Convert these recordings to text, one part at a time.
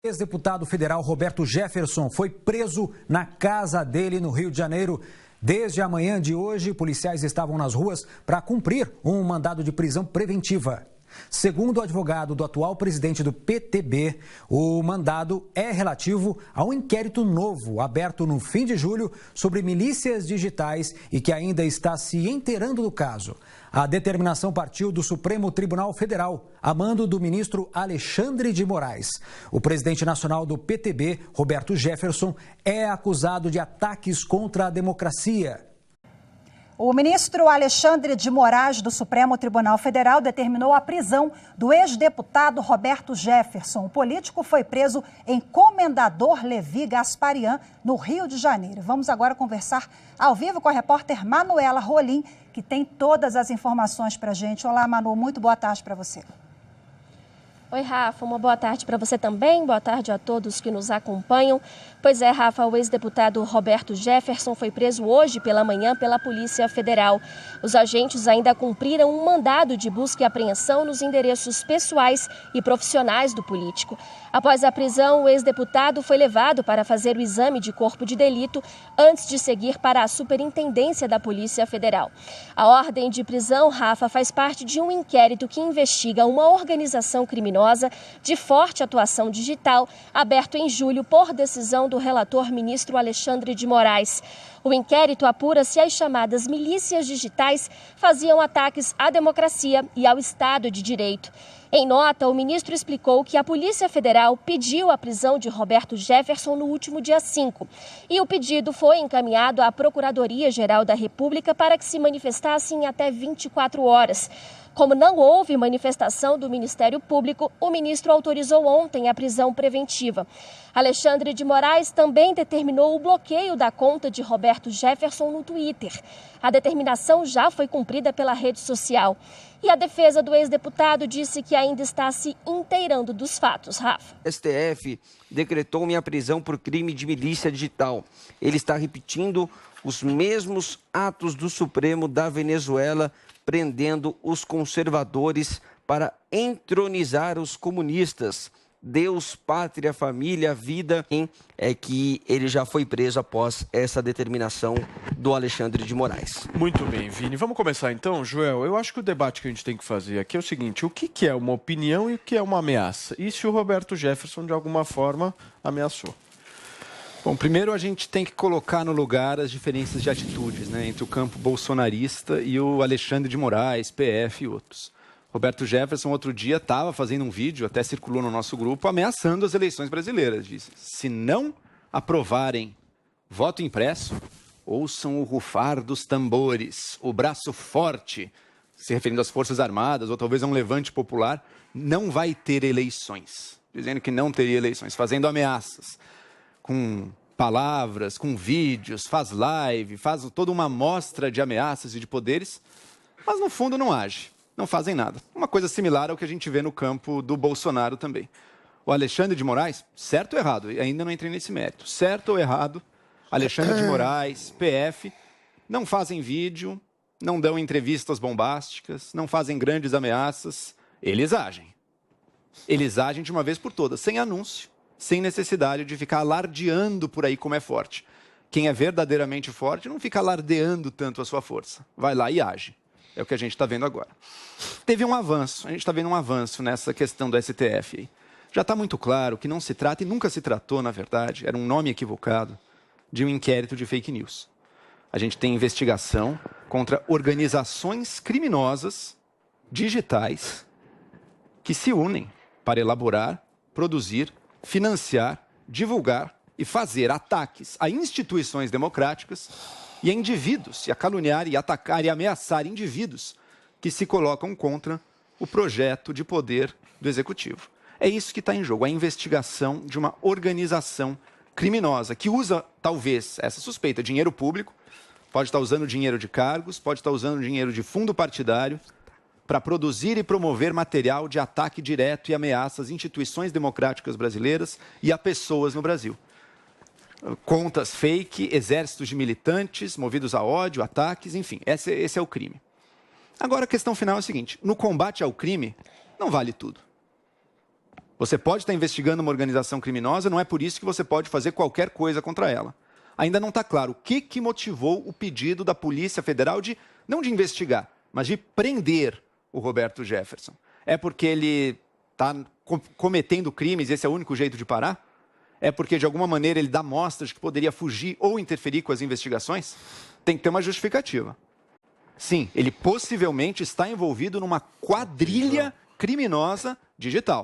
O ex-deputado federal Roberto Jefferson foi preso na casa dele no Rio de Janeiro. Desde a manhã de hoje, policiais estavam nas ruas para cumprir um mandado de prisão preventiva. Segundo o advogado do atual presidente do PTB, o mandado é relativo a um inquérito novo aberto no fim de julho sobre milícias digitais e que ainda está se inteirando do caso. A determinação partiu do Supremo Tribunal Federal, a mando do ministro Alexandre de Moraes. O presidente nacional do PTB, Roberto Jefferson, é acusado de ataques contra a democracia. O ministro Alexandre de Moraes, do Supremo Tribunal Federal, determinou a prisão do ex-deputado Roberto Jefferson. O político foi preso em Comendador Levi Gasparian, no Rio de Janeiro. Vamos agora conversar ao vivo com a repórter Manuela Rolim, que tem todas as informações para a gente. Olá, Manu, muito boa tarde para você. Oi, Rafa, uma boa tarde para você também, boa tarde a todos que nos acompanham. Pois é, Rafa, o ex-deputado Roberto Jefferson foi preso hoje pela manhã pela Polícia Federal. Os agentes ainda cumpriram um mandado de busca e apreensão nos endereços pessoais e profissionais do político. Após a prisão, o ex-deputado foi levado para fazer o exame de corpo de delito antes de seguir para a Superintendência da Polícia Federal. A ordem de prisão, Rafa, faz parte de um inquérito que investiga uma organização criminosa de forte atuação digital, aberto em julho por decisão do relator ministro Alexandre de Moraes. O inquérito apura se as chamadas milícias digitais faziam ataques à democracia e ao Estado de Direito. Em nota, o ministro explicou que a Polícia Federal pediu a prisão de Roberto Jefferson no último dia 5 e o pedido foi encaminhado à Procuradoria-Geral da República para que se manifestasse em até 24 horas. Como não houve manifestação do Ministério Público, o ministro autorizou ontem a prisão preventiva. Alexandre de Moraes também determinou o bloqueio da conta de Roberto Jefferson no Twitter. A determinação já foi cumprida pela rede social. E a defesa do ex-deputado disse que ainda está se inteirando dos fatos. Rafa. STF decretou minha prisão por crime de milícia digital. Ele está repetindo os mesmos atos do Supremo da Venezuela, prendendo os conservadores para entronizar os comunistas. Deus, pátria, família, vida, é que ele já foi preso após essa determinação do Alexandre de Moraes. Muito bem, Vini. Vamos começar então, Joel. Eu acho que o debate que a gente tem que fazer aqui é o seguinte: o que é uma opinião e o que é uma ameaça? E se o Roberto Jefferson, de alguma forma, ameaçou? Bom, primeiro a gente tem que colocar no lugar as diferenças de atitudes, né, entre o campo bolsonarista e o Alexandre de Moraes, PF e outros. Roberto Jefferson, outro dia, estava fazendo um vídeo, até circulou no nosso grupo, ameaçando as eleições brasileiras. Disse: se não aprovarem voto impresso, ouçam o rufar dos tambores, o braço forte, se referindo às Forças Armadas, ou talvez a um levante popular, não vai ter eleições. Dizendo que não teria eleições, fazendo ameaças. Com palavras, com vídeos, faz live, faz toda uma amostra de ameaças e de poderes, mas no fundo não age, não fazem nada. Uma coisa similar ao que a gente vê no campo do Bolsonaro também. O Alexandre de Moraes, certo ou errado, ainda não entrei nesse mérito, certo ou errado, Alexandre de Moraes, PF, não fazem vídeo, não dão entrevistas bombásticas, não fazem grandes ameaças, eles agem. Eles agem de uma vez por todas, sem anúncio, sem necessidade de ficar alardeando por aí como é forte. Quem é verdadeiramente forte não fica alardeando tanto a sua força. Vai lá e age. É o que a gente está vendo agora. Teve um avanço, a gente está vendo um avanço nessa questão do STF aí. Já está muito claro que não se trata, e nunca se tratou, na verdade, era um nome equivocado, de um inquérito de fake news. A gente tem investigação contra organizações criminosas digitais que se unem para elaborar, produzir, financiar, divulgar e fazer ataques a instituições democráticas e a indivíduos, e a caluniar e atacar e ameaçar indivíduos que se colocam contra o projeto de poder do Executivo. É isso que está em jogo, a investigação de uma organização criminosa que usa, talvez, essa suspeita, dinheiro público, pode estar usando dinheiro de cargos, pode estar usando dinheiro de fundo partidário, para produzir e promover material de ataque direto e ameaça às instituições democráticas brasileiras e a pessoas no Brasil. Contas fake, exércitos de militantes movidos a ódio, ataques, enfim, esse é o crime. Agora a questão final é a seguinte: no combate ao crime, não vale tudo. Você pode estar investigando uma organização criminosa, não é por isso que você pode fazer qualquer coisa contra ela. Ainda não está claro o que motivou o pedido da Polícia Federal de, não de investigar, mas de prender o Roberto Jefferson. É porque ele está cometendo crimes e esse é o único jeito de parar? É porque, de alguma maneira, ele dá mostras de que poderia fugir ou interferir com as investigações? Tem que ter uma justificativa. Sim, ele possivelmente está envolvido numa quadrilha criminosa digital.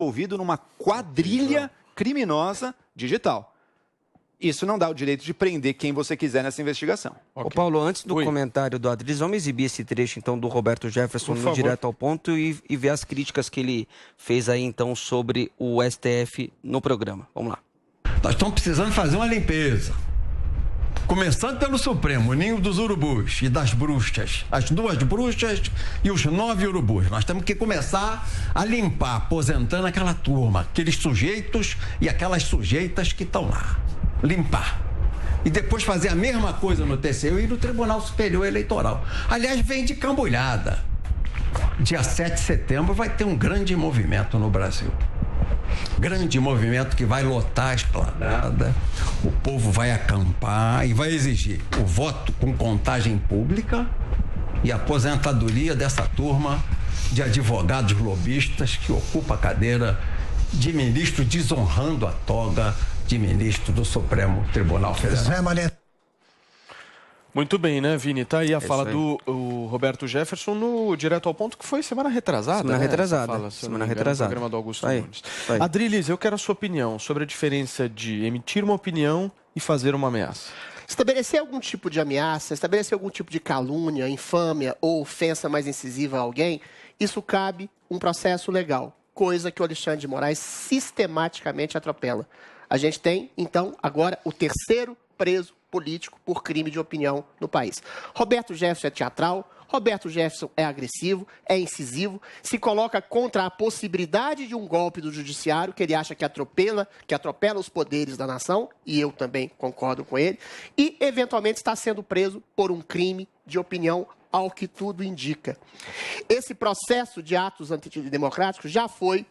Isso não dá o direito de prender quem você quiser nessa investigação. Okay. Ô Paulo, antes do comentário do Adriles, vamos exibir esse trecho então do Roberto Jefferson no Direto ao Ponto e ver as críticas que ele fez aí então sobre o STF no programa. Vamos lá. Nós estamos precisando fazer uma limpeza. Começando pelo Supremo, o ninho dos urubus e das bruxas. As 2 bruxas e os 9 urubus. Nós temos que começar a limpar, aposentando aquela turma, aqueles sujeitos e aquelas sujeitas que estão lá. Limpar. E depois fazer a mesma coisa no TCU e no Tribunal Superior Eleitoral. Aliás, vem de cambulhada. Dia 7 de setembro vai ter um grande movimento no Brasil. Grande movimento que vai lotar a esplanada, o povo vai acampar e vai exigir o voto com contagem pública e a aposentadoria dessa turma de advogados lobistas que ocupa a cadeira de ministro desonrando a toga de ministro do Supremo Tribunal Federal. Muito bem, né, Vini? Tá aí a fala do Roberto Jefferson no Direto ao Ponto, que foi semana retrasada. Semana retrasada. No programa do Augusto Nunes. Adriles, eu quero a sua opinião sobre a diferença de emitir uma opinião e fazer uma ameaça. Estabelecer algum tipo de ameaça, estabelecer algum tipo de calúnia, infâmia ou ofensa mais incisiva a alguém, isso cabe um processo legal, coisa que o Alexandre de Moraes sistematicamente atropela. A gente tem, então, agora o terceiro preso político por crime de opinião no país. Roberto Jefferson é teatral, Roberto Jefferson é agressivo, é incisivo, se coloca contra a possibilidade de um golpe do judiciário, que ele acha que atropela os poderes da nação, e eu também concordo com ele, e eventualmente está sendo preso por um crime de opinião, ao que tudo indica. Esse processo de atos antidemocráticos já foi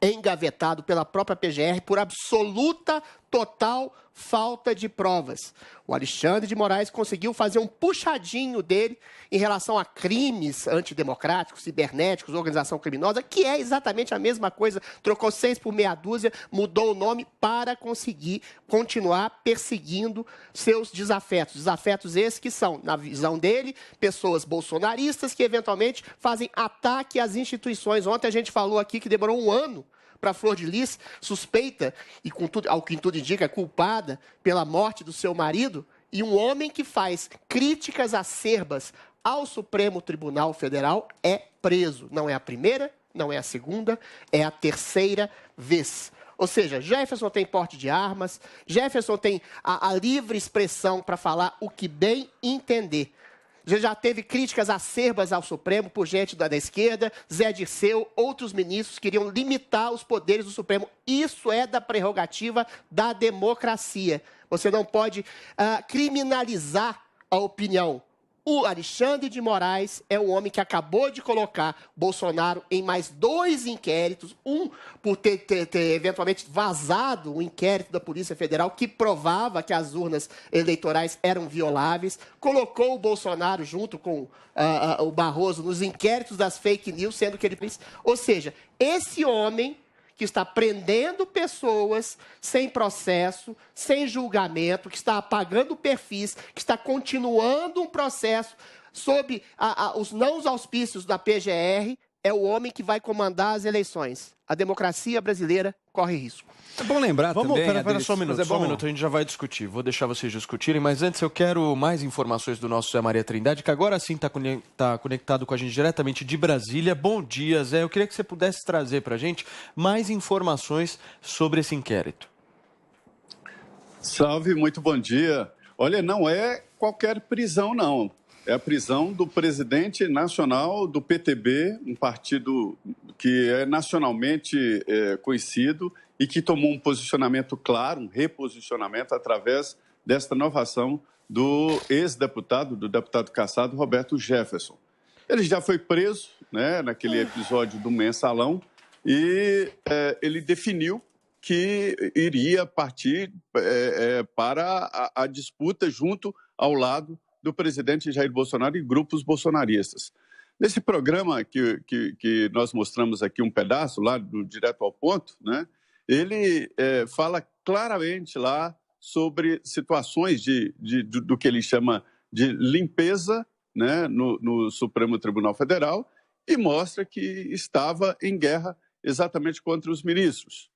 engavetado pela própria PGR por absoluta, total falta de provas. O Alexandre de Moraes conseguiu fazer um puxadinho dele em relação a crimes antidemocráticos, cibernéticos, organização criminosa, que é exatamente a mesma coisa. Trocou 6 por meia dúzia, mudou o nome para conseguir continuar perseguindo seus desafetos. Desafetos esses que são, na visão dele, pessoas bolsonaristas que eventualmente fazem ataque às instituições. Ontem a gente falou aqui que demorou um ano para Flor de Lis, suspeita, e ao que tudo indica, culpada pela morte do seu marido, e um homem que faz críticas acerbas ao Supremo Tribunal Federal é preso. Não é a primeira, não é a segunda, é a terceira vez. Ou seja, Jefferson tem porte de armas, Jefferson tem a livre expressão para falar o que bem entender. Já teve críticas acerbas ao Supremo por gente da esquerda, Zé Dirceu, outros ministros queriam limitar os poderes do Supremo. Isso é da prerrogativa da democracia. Você não pode criminalizar a opinião. O Alexandre de Moraes é o homem que acabou de colocar Bolsonaro em mais 2 inquéritos, um por ter eventualmente vazado o inquérito da Polícia Federal que provava que as urnas eleitorais eram violáveis, colocou o Bolsonaro junto com o Barroso nos inquéritos das fake news, sendo que ele... Ou seja, esse homem que está prendendo pessoas sem processo, sem julgamento, que está apagando perfis, que está continuando um processo sob os não auspícios da PGR, é o homem que vai comandar as eleições. A democracia brasileira corre risco. É bom lembrar também... Pera só um minuto, a gente já vai discutir. Vou deixar vocês discutirem, mas antes eu quero mais informações do nosso Zé Maria Trindade, que agora sim está conectado com a gente diretamente de Brasília. Bom dia, Zé. Eu queria que você pudesse trazer para a gente mais informações sobre esse inquérito. Salve, muito bom dia. Olha, não é qualquer prisão, não. É a prisão do presidente nacional do PTB, um partido que é nacionalmente conhecido e que tomou um posicionamento claro, um reposicionamento através desta inovação do ex-deputado, do deputado cassado Roberto Jefferson. Ele já foi preso, né, naquele episódio do Mensalão. e ele definiu que iria partir para a disputa junto ao lado do presidente Jair Bolsonaro e grupos bolsonaristas. Nesse programa que nós mostramos aqui um pedaço, lá do Direto ao Ponto, né, ele fala claramente lá sobre situações do que ele chama de limpeza, né, no Supremo Tribunal Federal, e mostra que estava em guerra exatamente contra os ministros.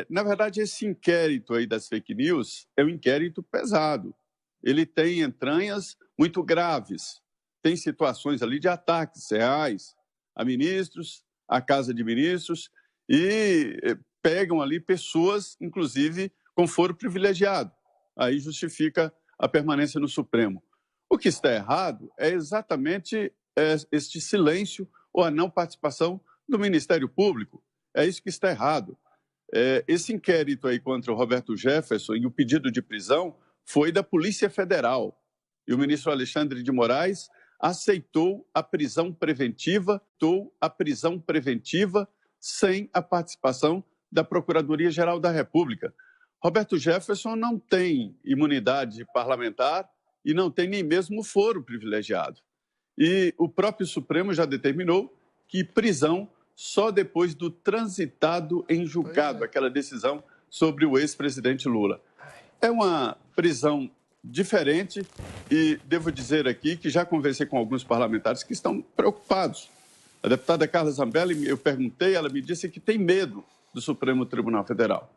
Na verdade, esse inquérito aí das fake news é um inquérito pesado. Ele tem entranhas muito graves. Tem situações ali de ataques reais a ministros, à Casa de Ministros, e pegam ali pessoas, inclusive, com foro privilegiado. Aí justifica a permanência no Supremo. O que está errado é exatamente este silêncio ou a não participação do Ministério Público. É isso que está errado. Esse inquérito aí contra o Roberto Jefferson e o pedido de prisão foi da Polícia Federal. E o ministro Alexandre de Moraes aceitou a prisão preventiva sem a participação da Procuradoria-Geral da República. Roberto Jefferson não tem imunidade parlamentar e não tem nem mesmo foro privilegiado. E o próprio Supremo já determinou que prisão só depois do transitado em julgado, aquela decisão sobre o ex-presidente Lula. É uma prisão diferente e devo dizer aqui que já conversei com alguns parlamentares que estão preocupados. A deputada Carla Zambelli, eu perguntei, ela me disse que tem medo do Supremo Tribunal Federal.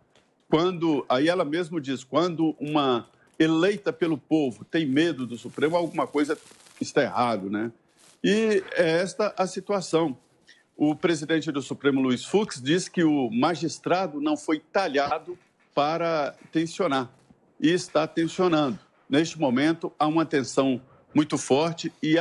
Aí ela mesma diz, quando uma eleita pelo povo tem medo do Supremo, alguma coisa está errado, né? E é esta a situação. O presidente do Supremo, Luiz Fux, diz que o magistrado não foi talhado para tensionar e está tensionando. Neste momento, há uma tensão muito forte e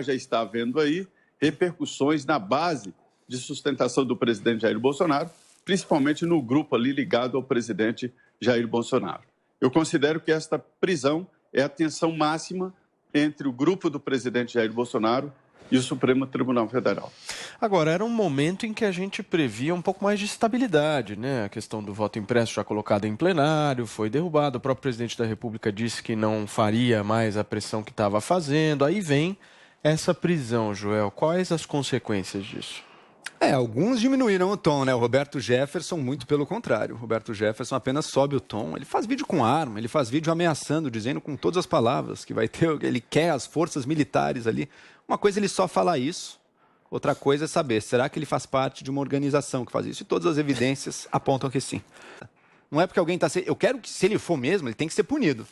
já está havendo aí, repercussões na base de sustentação do presidente Jair Bolsonaro, principalmente no grupo ali ligado ao presidente Jair Bolsonaro. Eu considero que esta prisão é a tensão máxima entre o grupo do presidente Jair Bolsonaro e o Supremo Tribunal Federal. Agora, era um momento em que a gente previa um pouco mais de estabilidade, né? A questão do voto impresso já colocada em plenário, foi derrubado. O próprio presidente da República disse que não faria mais a pressão que estava fazendo. Aí vem essa prisão, Joel. Quais as consequências disso? Alguns diminuíram o tom, né? O Roberto Jefferson, muito pelo contrário. O Roberto Jefferson apenas sobe o tom. Ele faz vídeo com arma, ele faz vídeo ameaçando, dizendo com todas as palavras que vai ter, ele quer as forças militares ali. Uma coisa é ele só falar isso, outra coisa é saber, será que ele faz parte de uma organização que faz isso? E todas as evidências apontam que sim. Não é porque alguém está... Eu quero que, se ele for mesmo, ele tem que ser punido.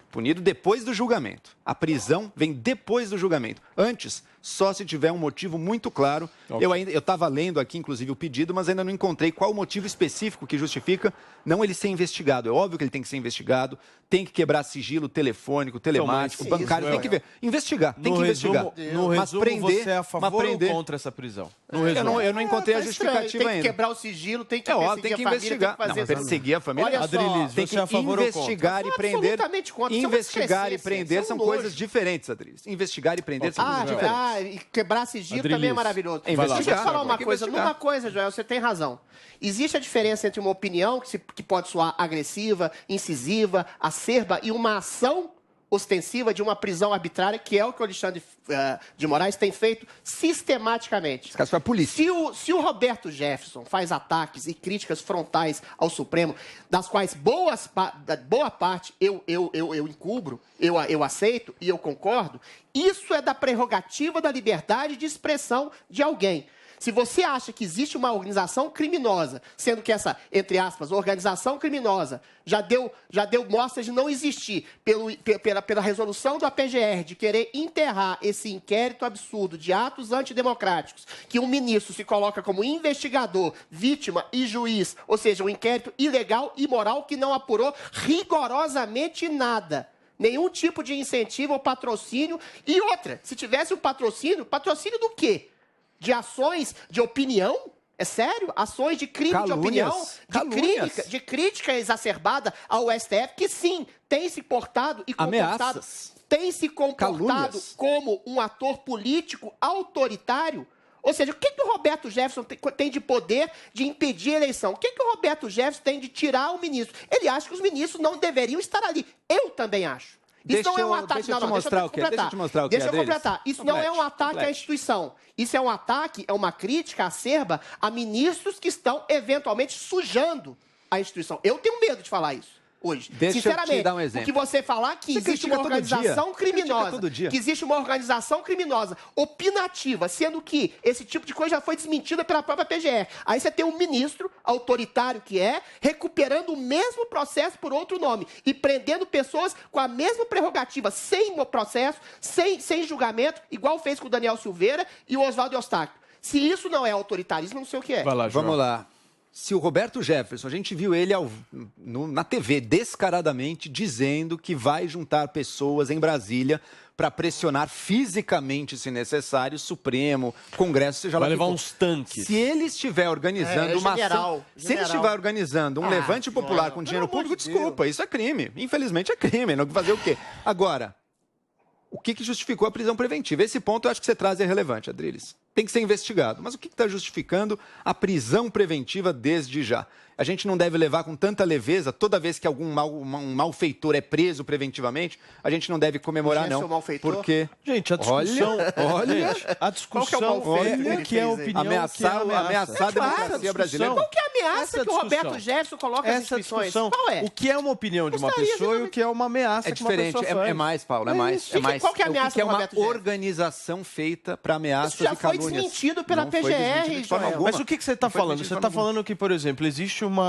Punido depois do julgamento. A prisão vem depois do julgamento. Antes, só se tiver um motivo muito claro. Okay. Eu estava lendo aqui, inclusive, o pedido, mas ainda não encontrei qual o motivo específico que justifica não ele ser investigado. É óbvio que ele tem que ser investigado, tem que quebrar sigilo telefônico, telemático, bancário, tem que ver. Investigar, tem que investigar. No resumo, você é a favor ou contra essa prisão? Eu não encontrei a justificativa ainda. Tem que quebrar o sigilo, tem que perseguir a família, tem que fazer... Perseguir a família? Adrilis, tem que investigar e prender... Investigar e prender são coisas diferentes, Adrilis. Investigar e prender são coisas diferentes. E quebrar sigilo também é maravilhoso. Deixa eu te falar uma coisa. Numa coisa, Joel, você tem razão. Existe a diferença entre uma opinião que pode soar agressiva, incisiva, acerba, e uma ação ostensiva de uma prisão arbitrária, que é o que o Alexandre de Moraes tem feito sistematicamente. Esse caso foi a polícia. Se o Roberto Jefferson faz ataques e críticas frontais ao Supremo, das quais boa parte eu encubro, eu aceito e eu concordo, isso é da prerrogativa da liberdade de expressão de alguém. Se você acha que existe uma organização criminosa, sendo que essa, entre aspas, organização criminosa já deu mostras de não existir pela resolução da PGR de querer enterrar esse inquérito absurdo de atos antidemocráticos, que um ministro se coloca como investigador, vítima e juiz, ou seja, um inquérito ilegal e imoral que não apurou rigorosamente nada. Nenhum tipo de incentivo ou patrocínio. E outra, se tivesse um patrocínio do quê? De ações de opinião? É sério? Ações de crime Calúnias. de opinião? De crítica exacerbada ao STF, que sim, tem se portado e comportado... Ameaças. Tem se comportado Calúnias. como um ator político autoritário? Ou seja, o que o Roberto Jefferson tem de poder de impedir a eleição? O que o Roberto Jefferson tem de tirar o ministro? Ele acha que os ministros não deveriam estar ali. Eu também acho. Isso não é um ataque... Deixa eu te mostrar o que é. Deixa eu completar. Isso não é um ataque à instituição. Isso é um ataque, é uma crítica acerba a ministros que estão, eventualmente, sujando a instituição. Eu tenho medo de falar isso hoje. Sinceramente, eu te dar um exemplo. O que você falar que existe uma organização criminosa, que existe uma organização criminosa opinativa, sendo que esse tipo de coisa já foi desmentida pela própria PGR. Aí você tem um ministro autoritário que recuperando o mesmo processo por outro nome e prendendo pessoas com a mesma prerrogativa, sem processo, sem julgamento, igual fez com o Daniel Silveira e o Oswaldo Eustáquio. Se isso não é autoritarismo, não sei o que é. Vai lá, João. Vamos lá. Se o Roberto Jefferson, a gente viu ele na TV descaradamente dizendo que vai juntar pessoas em Brasília para pressionar fisicamente, se necessário, o Supremo, Congresso, seja lá. Vai levar uns tanques. Se ele estiver organizando uma ação, se ele estiver organizando um levante popular com dinheiro público, desculpa, isso é crime. Infelizmente é crime, não fazer o quê? Agora, o que justificou a prisão preventiva? Esse ponto eu acho que você traz é relevante, Adriles. Tem que ser investigado. Mas o que está justificando a prisão preventiva desde já? A gente não deve levar com tanta leveza, toda vez que algum malfeitor é preso preventivamente, a gente não deve comemorar, não. Porque... Gente, a discussão... Olha, a discussão... Olha que é a opinião... Ameaçar a democracia brasileira. Qual que é a ameaça que o Roberto Jefferson coloca nas instituições? Qual é? O que é uma opinião de uma pessoa e o que é uma ameaça que uma pessoa faz. É diferente, é mais, Paulo, é mais. Qual que é a ameaça do Roberto Jefferson? É uma organização feita para ameaças e calúnias. Isso já foi desmentido pela PGR, Joel. Mas o que você está falando? Você está falando que, por exemplo, existe um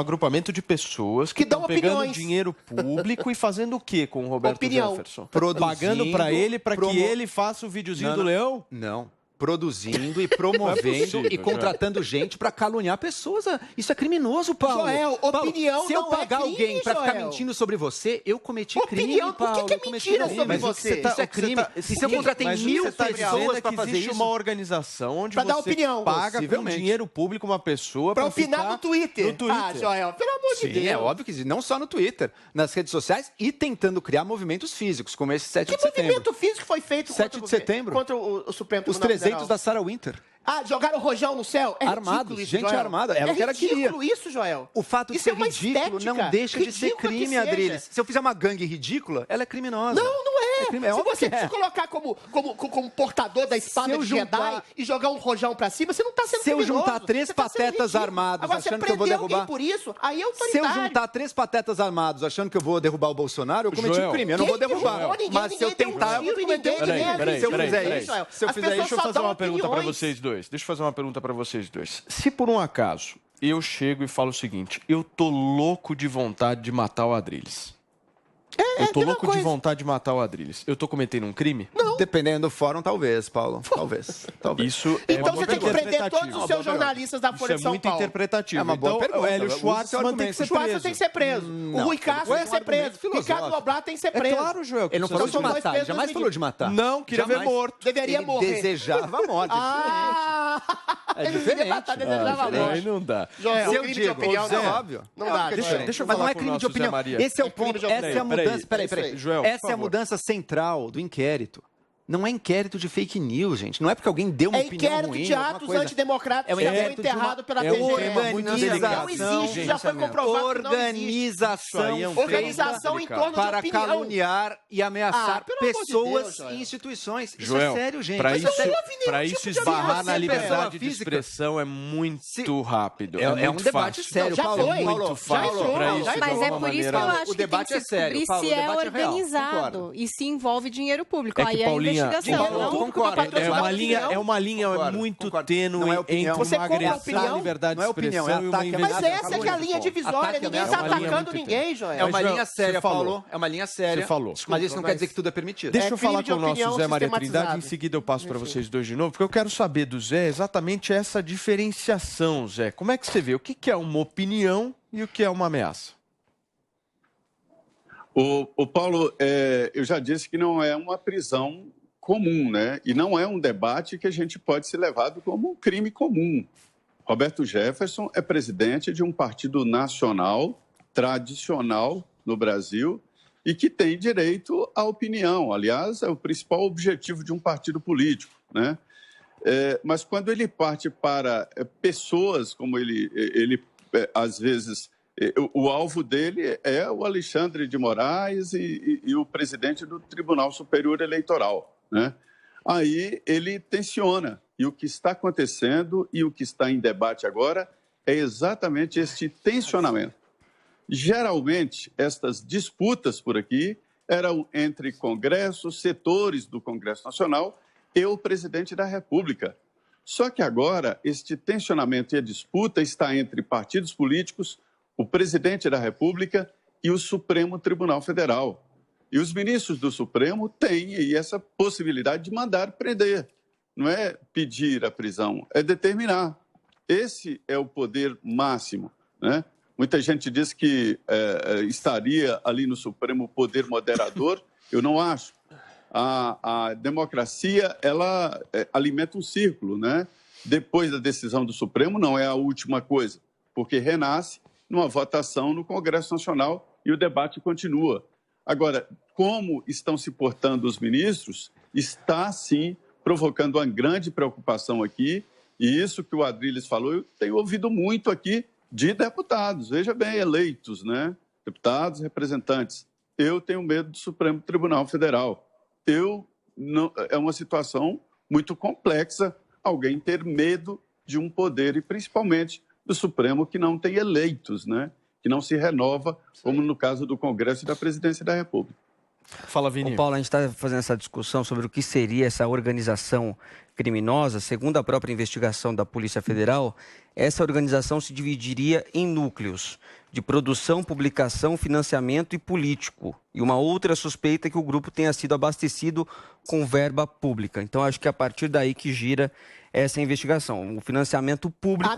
agrupamento de pessoas que estão pegando dinheiro público e fazendo o quê com o Roberto Jefferson? Pagando para ele, para que ele faça o videozinho do leão? Não. Produzindo e promovendo e contratando gente para caluniar pessoas. Isso é criminoso, Paulo. Joel, opinião se eu pagar alguém para ficar mentindo sobre você, eu cometi crime, Paulo. Por que é mentira sobre você? Isso é crime. Se eu contratei 1.000 pessoas para fazer isso... Existe uma organização onde você paga com dinheiro público uma pessoa para opinar no Twitter. Ah, Joel, pelo amor de Deus. Sim, é óbvio que não só no Twitter, nas redes sociais e tentando criar movimentos físicos, como esse 7 de setembro. Que movimento físico foi feito 7 de setembro contra o Supremo Tribunal Federal? Da Sarah Winter. Ah, jogaram o rojão no céu? É armado, isso, gente Joel. Armada. Ela que ela queria. É ridículo isso, Joel. O fato de ser ridículo não deixa de ser crime, Adriles. Se eu fizer uma gangue ridícula, ela é criminosa. Não é. Se você se colocar como portador da espada de Jedi e jogar um rojão pra cima, você não tá sendo criminoso. Se eu juntar 3 patetas armados achando que eu vou derrubar... por isso, aí é autoritário. Se eu juntar 3 patetas armados achando que eu vou derrubar o Bolsonaro, eu cometi um crime. Eu não vou derrubar. Mas se eu tentar, eu vou cometer um crime. Se eu fizer isso, deixa eu fazer uma pergunta pra vocês dois. Para vocês dois. Se por um acaso eu chego e falo o seguinte, eu tô louco de vontade de matar o Adriles. Eu tô louco de vontade de matar o Adriles. Eu tô cometendo um crime? Não. Dependendo do fórum, talvez, Paulo. Talvez. Isso é então você tem que prender todos os seus jornalistas da Folha de São Paulo. Isso é muito interpretativo. É uma boa pergunta. O Hélio Schwartzman tem que ser preso. tem que ser preso. O Rui Castro tem que ser preso. O Ricardo Noblat tem que ser preso. É claro, Joel. Ele não falou de matar. Jamais falou de matar. Não, queria ver morto. Deveria morrer. Ele desejava a morte. É diferente. Desejava a morte. Aí não dá. Joel, crime de opinião, não é óbvio. Não dá. Deixa eu Mas não falar é crime de opinião. Esse é o ponto. Essa é a mudança. Peraí. Joel, essa é a mudança central do inquérito. Não é inquérito de fake news, gente. Não é porque alguém deu uma opinião ruim. É inquérito de atos antidemocráticos que já foi enterrado pela PGR. Não existe, já foi comprovado Organização em torno para de opinião. Caluniar e ameaçar pessoas e instituições. Isso é sério, gente. Para isso esbarrar na liberdade de expressão é muito rápido. É um debate sério, Paulo. É muito fácil. Mas é por isso que eu acho que tem que descobrir se é organizado e se envolve dinheiro público. Aí a investigação. É uma linha muito tênue entre uma agressão à liberdade de expressão e uma investigação. Mas essa é a linha divisória. Ninguém está atacando ninguém, Joel. É uma linha séria, Paulo. É uma linha séria. Você falou. Mas isso não quer dizer que tudo é permitido. Deixa eu falar com o nosso Zé Maria Trindade. Em seguida eu passo para vocês dois de novo, porque eu quero saber do Zé exatamente essa diferenciação, Zé. Como é que você vê? O que é uma opinião e o que é uma ameaça? O Paulo, eu já disse que não é uma prisão comum, né? E não é um debate que a gente pode ser levado como um crime comum. Roberto Jefferson é presidente de um partido nacional, tradicional no Brasil, e que tem direito à opinião. Aliás, é o principal objetivo de um partido político, né? Mas quando ele parte para pessoas, como ele às vezes, o alvo dele é o Alexandre de Moraes e o presidente do Tribunal Superior Eleitoral, né? Aí ele tensiona. E o que está acontecendo e o que está em debate agora é exatamente este tensionamento. Geralmente, estas disputas por aqui eram entre congressos, setores do Congresso Nacional e o presidente da República. Só que agora, este tensionamento e a disputa está entre partidos políticos, o presidente da República e o Supremo Tribunal Federal. E os ministros do Supremo têm aí essa possibilidade de mandar prender. Não é pedir a prisão, é determinar. Esse é o poder máximo, né? Muita gente diz que estaria ali no Supremo o poder moderador. Eu não acho. A democracia, ela alimenta um círculo, né? Depois da decisão do Supremo, não é a última coisa, porque renasce numa votação no Congresso Nacional e o debate continua. Agora, como estão se portando os ministros, está, sim, provocando uma grande preocupação aqui, e isso que o Adriles falou, eu tenho ouvido muito aqui de deputados, veja bem, eleitos, né? Deputados, representantes. Eu tenho medo do Supremo Tribunal Federal. É uma situação muito complexa alguém ter medo de um poder, e principalmente do Supremo, que não tem eleitos, né? Que não se renova, como no caso do Congresso e da Presidência da República. Fala, Vini. Paulo, a gente está fazendo essa discussão sobre o que seria essa organização criminosa. Segundo a própria investigação da Polícia Federal, essa organização se dividiria em núcleos de produção, publicação, financiamento e político. E uma outra suspeita é que o grupo tenha sido abastecido com verba pública. Então, acho que é a partir daí que gira essa investigação. O financiamento público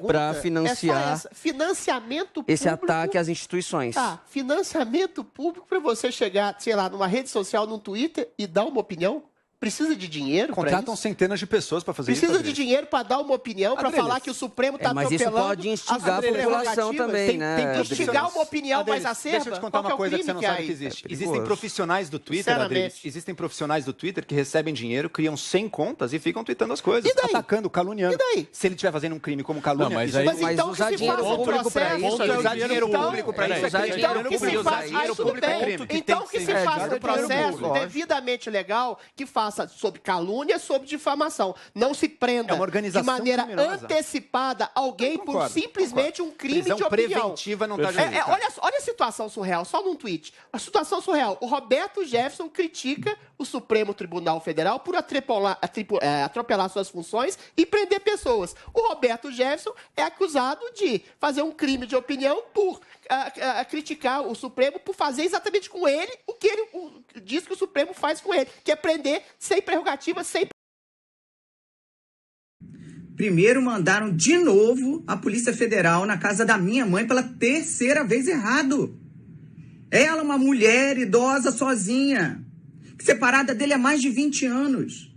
para financiar financiamento público, esse ataque às instituições. Tá, financiamento público para você chegar, sei lá, numa rede social, num Twitter e dar uma opinião? Precisa de dinheiro para isso? Contratam centenas de pessoas para fazer isso. Precisa de dinheiro para dar uma opinião, para falar que o Supremo está atropelando. Mas isso pode instigar a população também, né? Tem que instigar uma opinião mais acerba. Deixa eu te contar uma coisa que você não sabe que existe. Existem profissionais do Twitter, Adriles, existem profissionais do Twitter que recebem dinheiro, criam 100 contas e ficam tweetando as coisas, atacando, caluniando. E daí? Se ele estiver fazendo um crime como calúnia... Não, mas então usar dinheiro público para isso... Usar dinheiro público para isso é crime. Então que se faça... Então que se faça um processo devidamente legal que faça sob calúnia, sob difamação. Não se prenda de maneira antecipada alguém por simplesmente um crime de opinião. Preventiva não está justificada. Olha a situação surreal, só num tweet. A situação surreal. O Roberto Jefferson critica o Supremo Tribunal Federal por atropelar suas funções e prender pessoas. O Roberto Jefferson é acusado de fazer um crime de opinião por criticar o Supremo por fazer exatamente com ele o que ele diz que o Supremo faz com ele, que é prender sem prerrogativa, sem... Primeiro mandaram de novo a Polícia Federal na casa da minha mãe pela terceira vez errado. Ela, uma mulher idosa sozinha, separada dele há mais de 20 anos.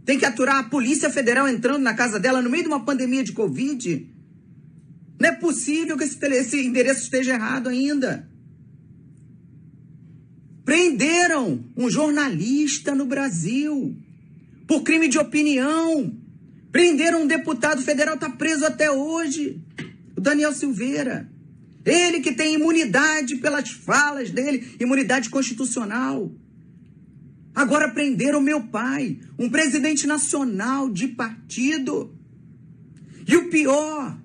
Tem que aturar a Polícia Federal entrando na casa dela no meio de uma pandemia de Covid. Não é possível que esse endereço esteja errado ainda. Prenderam um jornalista no Brasil por crime de opinião. Prenderam um deputado federal, está preso até hoje, o Daniel Silveira. Ele que tem imunidade pelas falas dele, imunidade constitucional. Agora prenderam meu pai, um presidente nacional de partido. E o pior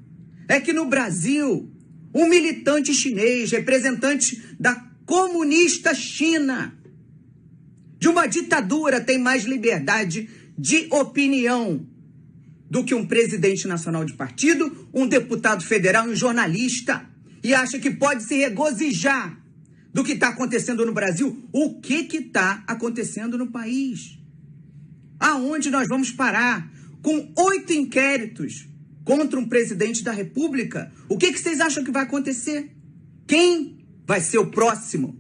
é que no Brasil, um militante chinês, representante da comunista China, de uma ditadura, tem mais liberdade de opinião do que um presidente nacional de partido, um deputado federal e um jornalista, e acha que pode se regozijar do que está acontecendo no Brasil. O que está acontecendo no país? Aonde nós vamos parar? Com 8 inquéritos contra um presidente da República, o que vocês acham que vai acontecer? Quem vai ser o próximo